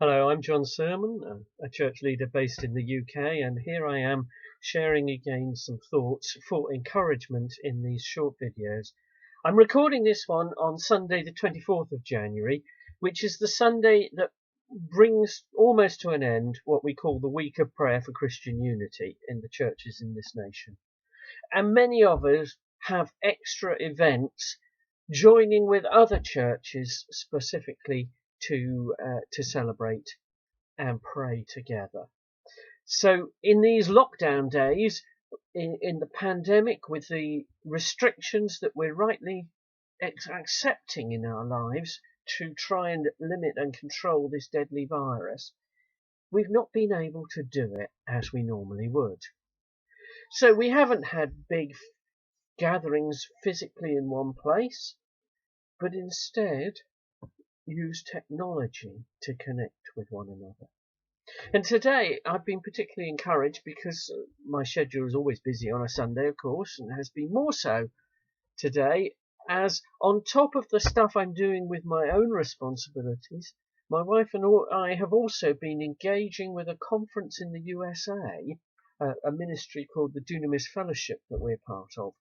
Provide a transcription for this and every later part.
Hello, I'm Jon Sermon, a church leader based in the UK, and here I am sharing again some thoughts for encouragement in these short videos. I'm recording this one on Sunday the 24th of January, which is the Sunday that brings almost to an end what we call the Week of Prayer for Christian Unity in the churches in this nation. And many of us have extra events joining with other churches specifically to celebrate and pray together. So in these lockdown days, in the pandemic, with the restrictions that we're rightly accepting in our lives to try and limit and control this deadly virus, we've not been able to do it as we normally would. So we haven't had big gatherings physically in one place, but instead use technology to connect with one another. And today I've been particularly encouraged because my schedule is always busy on a Sunday, of course, and has been more so today, as on top of the stuff I'm doing with my own responsibilities, my wife and I have also been engaging with a conference in the USA, a ministry called the Dunamis Fellowship that we're part of.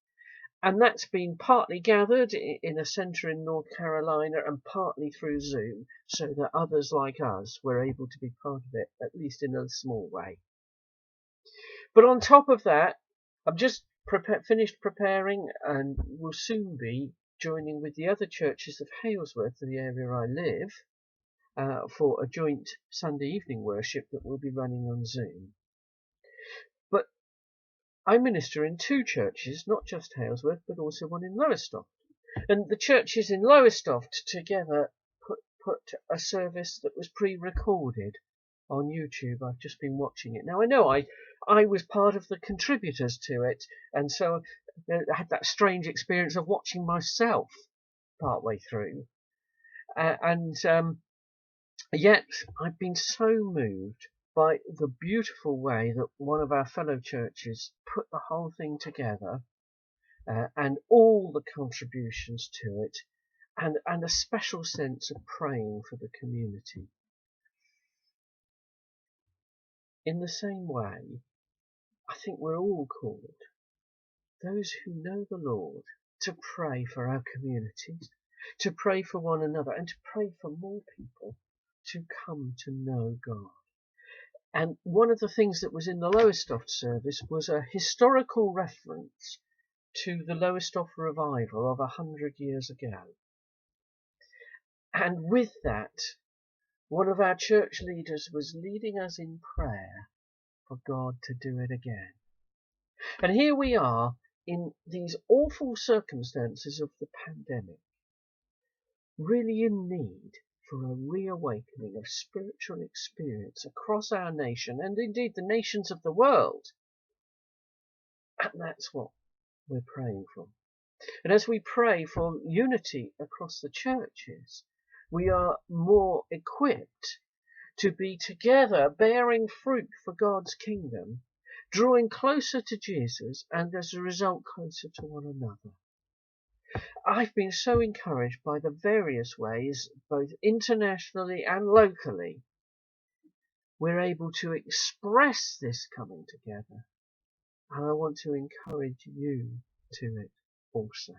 And that's been partly gathered in a centre in North Carolina and partly through Zoom, so that others like us were able to be part of it, at least in a small way. But on top of that, I've just finished preparing and will soon be joining with the other churches of Halesworth, the area I live, for a joint Sunday evening worship that will be running on Zoom. But I minister in two churches, not just Halesworth, but also one in Lowestoft. And the churches in Lowestoft together put a service that was pre-recorded on YouTube. I've just been watching it. Now, I know I was part of the contributors to it, and so I had that strange experience of watching myself partway through. Yet I've been so moved by the beautiful way that one of our fellow churches put the whole thing together, and all the contributions to it, and a special sense of praying for the community. In the same way, I think we're all called, those who know the Lord, to pray for our communities, to pray for one another, and to pray for more people to come to know God. And one of the things that was in the Lowestoft service was a historical reference to the Lowestoft revival of 100 years ago. And with that, one of our church leaders was leading us in prayer for God to do it again. And here we are in these awful circumstances of the pandemic, really in need for a reawakening of spiritual experience across our nation and indeed the nations of the world. And that's what we're praying for. And as we pray for unity across the churches, we are more equipped to be together bearing fruit for God's kingdom, drawing closer to Jesus and as a result closer to one another. I've been so encouraged by the various ways, both internationally and locally, we're able to express this coming together. And I want to encourage you to it also.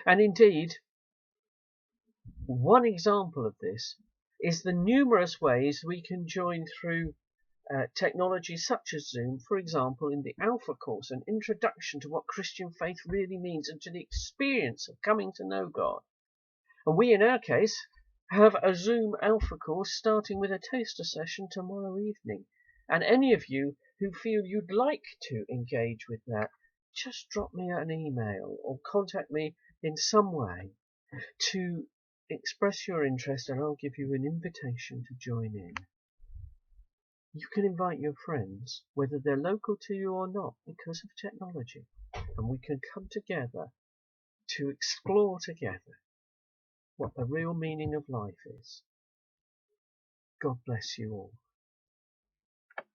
And indeed, one example of this is the numerous ways we can join through technology such as Zoom, for example, in the Alpha course, an introduction to what Christian faith really means and to the experience of coming to know God. And we, in our case, have a Zoom Alpha course starting with a taster session tomorrow evening. And any of you who feel you'd like to engage with that, just drop me an email or contact me in some way to express your interest, and I'll give you an invitation to join in. You can invite your friends, whether they're local to you or not, because of technology, and we can come together to explore together what the real meaning of life is. God bless you all.